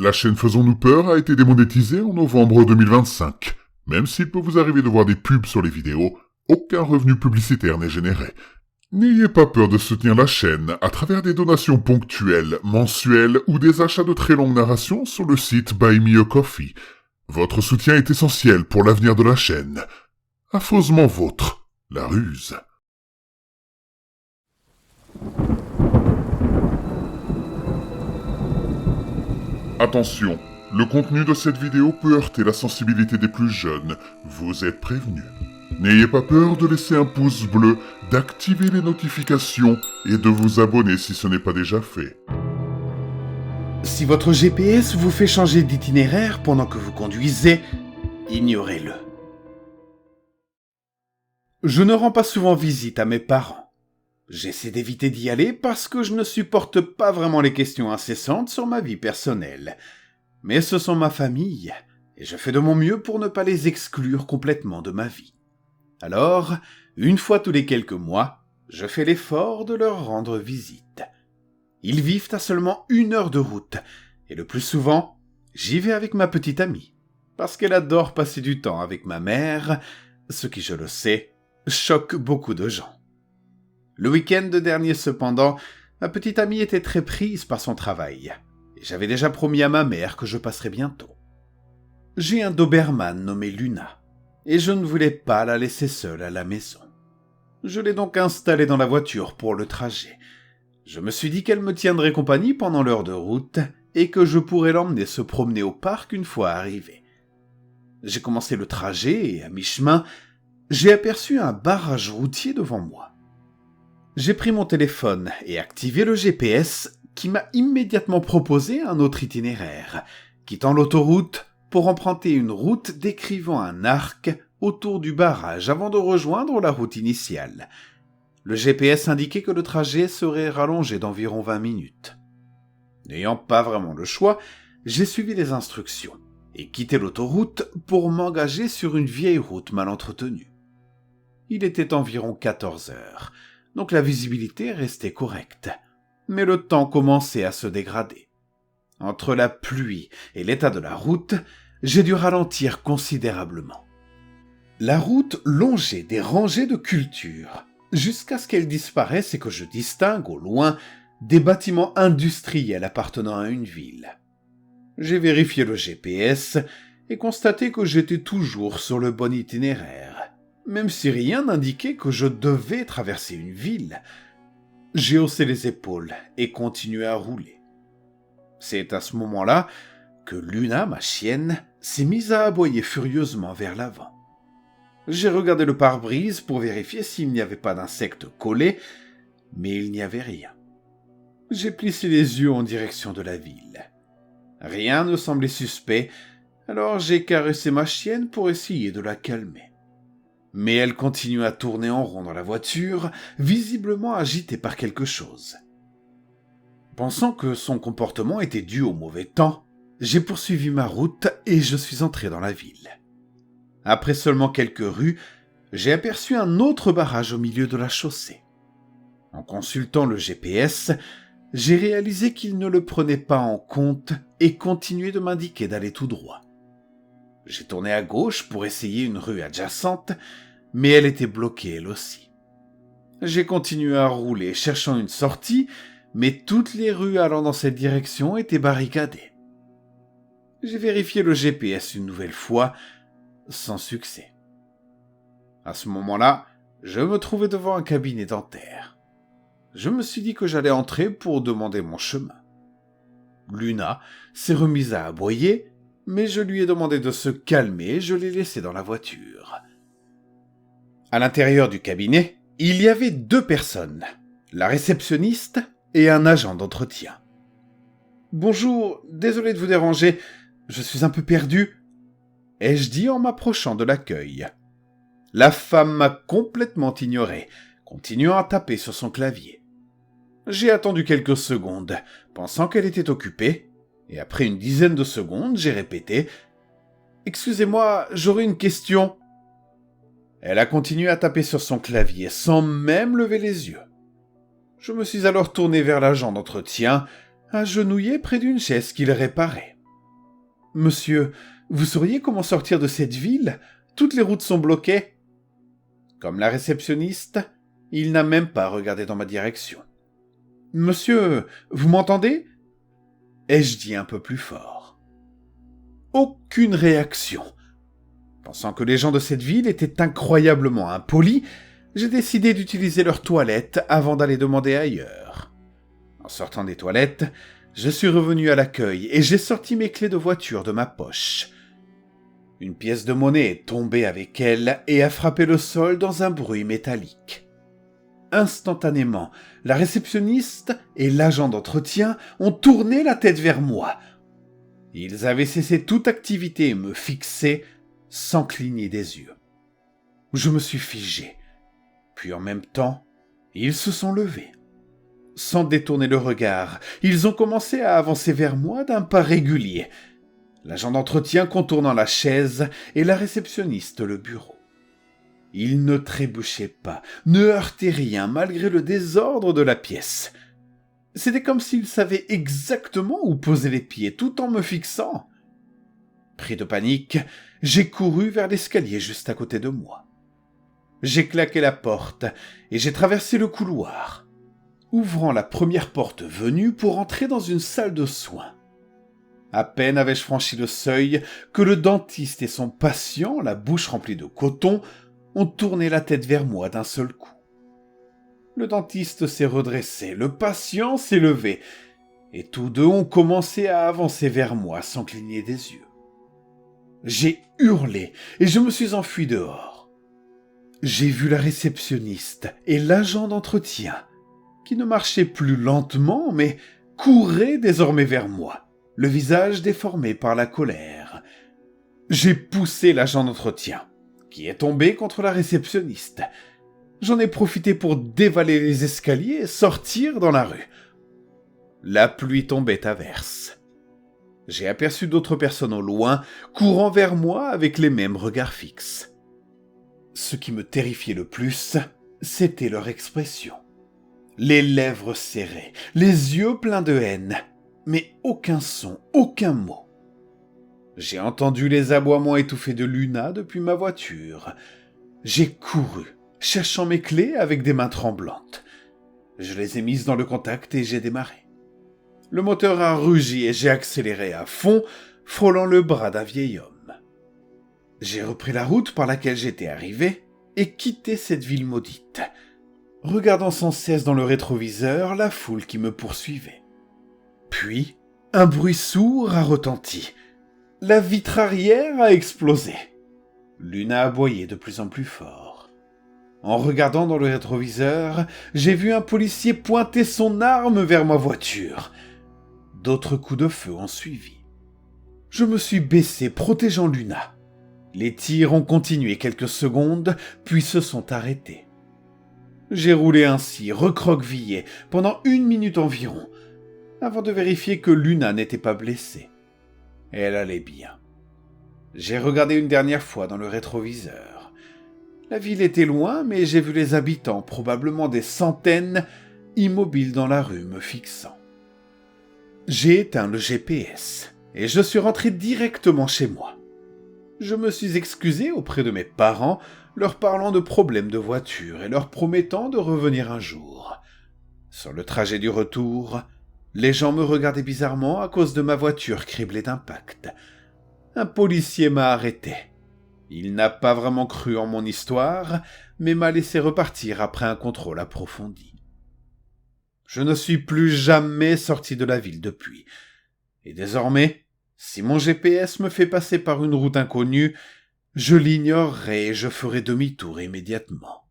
La chaîne Faisons-nous peur a été démonétisée en novembre 2025. Même s'il peut vous arriver de voir des pubs sur les vidéos, aucun revenu publicitaire n'est généré. N'ayez pas peur de soutenir la chaîne à travers des donations ponctuelles, mensuelles ou des achats de très longues narrations sur le site Buy Me a Coffee. Votre soutien est essentiel pour l'avenir de la chaîne. Affreusement vôtre, la ruse. Attention, le contenu de cette vidéo peut heurter la sensibilité des plus jeunes. Vous êtes prévenus. N'ayez pas peur de laisser un pouce bleu, d'activer les notifications et de vous abonner si ce n'est pas déjà fait. Si votre GPS vous fait changer d'itinéraire pendant que vous conduisez, ignorez-le. Je ne rends pas souvent visite à mes parents. J'essaie d'éviter d'y aller parce que je ne supporte pas vraiment les questions incessantes sur ma vie personnelle. Mais ce sont ma famille, et je fais de mon mieux pour ne pas les exclure complètement de ma vie. Alors, une fois tous les quelques mois, je fais l'effort de leur rendre visite. Ils vivent à seulement 1 heure de route, et le plus souvent, j'y vais avec ma petite amie, parce qu'elle adore passer du temps avec ma mère, ce qui, je le sais, choque beaucoup de gens. Le week-end dernier cependant, ma petite amie était très prise par son travail, et j'avais déjà promis à ma mère que je passerais bientôt. J'ai un Doberman nommé Luna, et je ne voulais pas la laisser seule à la maison. Je l'ai donc installée dans la voiture pour le trajet. Je me suis dit qu'elle me tiendrait compagnie pendant l'heure de route, et que je pourrais l'emmener se promener au parc une fois arrivé. J'ai commencé le trajet, et à mi-chemin, j'ai aperçu un barrage routier devant moi. J'ai pris mon téléphone et activé le GPS qui m'a immédiatement proposé un autre itinéraire, quittant l'autoroute pour emprunter une route décrivant un arc autour du barrage avant de rejoindre la route initiale. Le GPS indiquait que le trajet serait rallongé d'environ 20 minutes. N'ayant pas vraiment le choix, j'ai suivi les instructions et quitté l'autoroute pour m'engager sur une vieille route mal entretenue. Il était environ 14 heures. Donc la visibilité restait correcte. Mais le temps commençait à se dégrader. Entre la pluie et l'état de la route, j'ai dû ralentir considérablement. La route longeait des rangées de cultures, jusqu'à ce qu'elle disparaisse et que je distingue au loin des bâtiments industriels appartenant à une ville. J'ai vérifié le GPS et constaté que j'étais toujours sur le bon itinéraire. Même si rien n'indiquait que je devais traverser une ville. J'ai haussé les épaules et continué à rouler. C'est à ce moment-là que Luna, ma chienne, s'est mise à aboyer furieusement vers l'avant. J'ai regardé le pare-brise pour vérifier s'il n'y avait pas d'insectes collés, mais il n'y avait rien. J'ai plissé les yeux en direction de la ville. Rien ne semblait suspect, alors j'ai caressé ma chienne pour essayer de la calmer. Mais elle continue à tourner en rond dans la voiture, visiblement agitée par quelque chose. Pensant que son comportement était dû au mauvais temps, j'ai poursuivi ma route et je suis entré dans la ville. Après seulement quelques rues, j'ai aperçu un autre barrage au milieu de la chaussée. En consultant le GPS, j'ai réalisé qu'il ne le prenait pas en compte et continuait de m'indiquer d'aller tout droit. J'ai tourné à gauche pour essayer une rue adjacente, mais elle était bloquée elle aussi. J'ai continué à rouler, cherchant une sortie, mais toutes les rues allant dans cette direction étaient barricadées. J'ai vérifié le GPS une nouvelle fois, sans succès. À ce moment-là, je me trouvais devant un cabinet dentaire. Je me suis dit que j'allais entrer pour demander mon chemin. Luna s'est remise à aboyer, mais je lui ai demandé de se calmer et je l'ai laissée dans la voiture. À l'intérieur du cabinet, il y avait 2 personnes, la réceptionniste et un agent d'entretien. « Bonjour, désolé de vous déranger, je suis un peu perdu », ai-je dit en m'approchant de l'accueil. La femme m'a complètement ignoré, continuant à taper sur son clavier. J'ai attendu quelques secondes, pensant qu'elle était occupée, et après une dizaine de secondes, j'ai répété « Excusez-moi, j'aurais une question ». Elle a continué à taper sur son clavier sans même lever les yeux. Je me suis alors tourné vers l'agent d'entretien, agenouillé près d'une chaise qu'il réparait. « Monsieur, vous sauriez comment sortir de cette ville? Toutes les routes sont bloquées. » Comme la réceptionniste, il n'a même pas regardé dans ma direction. « Monsieur, vous m'entendez ?» ai-je dit un peu plus fort. Aucune réaction. Pensant que les gens de cette ville étaient incroyablement impolis, j'ai décidé d'utiliser leurs toilettes avant d'aller demander ailleurs. En sortant des toilettes, je suis revenu à l'accueil et j'ai sorti mes clés de voiture de ma poche. Une pièce de monnaie est tombée avec elle et a frappé le sol dans un bruit métallique. Instantanément, la réceptionniste et l'agent d'entretien ont tourné la tête vers moi. Ils avaient cessé toute activité et me fixaient sans cligner des yeux. Je me suis figé. Puis en même temps, ils se sont levés. Sans détourner le regard, ils ont commencé à avancer vers moi d'un pas régulier, l'agent d'entretien contournant la chaise et la réceptionniste le bureau. Ils ne trébuchaient pas, ne heurtaient rien malgré le désordre de la pièce. C'était comme s'ils savaient exactement où poser les pieds tout en me fixant. Pris de panique, j'ai couru vers l'escalier juste à côté de moi. J'ai claqué la porte et j'ai traversé le couloir, ouvrant la première porte venue pour entrer dans une salle de soins. À peine avais-je franchi le seuil que le dentiste et son patient, la bouche remplie de coton, ont tourné la tête vers moi d'un seul coup. Le dentiste s'est redressé, le patient s'est levé, et tous deux ont commencé à avancer vers moi sans cligner des yeux. J'ai hurlé et je me suis enfui dehors. J'ai vu la réceptionniste et l'agent d'entretien, qui ne marchaient plus lentement, mais couraient désormais vers moi, le visage déformé par la colère. J'ai poussé l'agent d'entretien, qui est tombé contre la réceptionniste. J'en ai profité pour dévaler les escaliers et sortir dans la rue. La pluie tombait à verse. J'ai aperçu d'autres personnes au loin, courant vers moi avec les mêmes regards fixes. Ce qui me terrifiait le plus, c'était leur expression. Les lèvres serrées, les yeux pleins de haine, mais aucun son, aucun mot. J'ai entendu les aboiements étouffés de Luna depuis ma voiture. J'ai couru, cherchant mes clés avec des mains tremblantes. Je les ai mises dans le contact et j'ai démarré. Le moteur a rugi et j'ai accéléré à fond, frôlant le bras d'un vieil homme. J'ai repris la route par laquelle j'étais arrivé et quitté cette ville maudite, regardant sans cesse dans le rétroviseur la foule qui me poursuivait. Puis, un bruit sourd a retenti. La vitre arrière a explosé. Luna a aboyé de plus en plus fort. En regardant dans le rétroviseur, j'ai vu un policier pointer son arme vers ma voiture. D'autres coups de feu ont suivi. Je me suis baissé, protégeant Luna. Les tirs ont continué quelques secondes, puis se sont arrêtés. J'ai roulé ainsi, recroquevillé, pendant 1 minute environ, avant de vérifier que Luna n'était pas blessée. Elle allait bien. J'ai regardé une dernière fois dans le rétroviseur. La ville était loin, mais j'ai vu les habitants, probablement des centaines, immobiles dans la rue, me fixant. J'ai éteint le GPS et je suis rentré directement chez moi. Je me suis excusé auprès de mes parents, leur parlant de problèmes de voiture et leur promettant de revenir un jour. Sur le trajet du retour, les gens me regardaient bizarrement à cause de ma voiture criblée d'impacts. Un policier m'a arrêté. Il n'a pas vraiment cru en mon histoire, mais m'a laissé repartir après un contrôle approfondi. Je ne suis plus jamais sorti de la ville depuis. Et désormais, si mon GPS me fait passer par une route inconnue, je l'ignorerai et je ferai demi-tour immédiatement.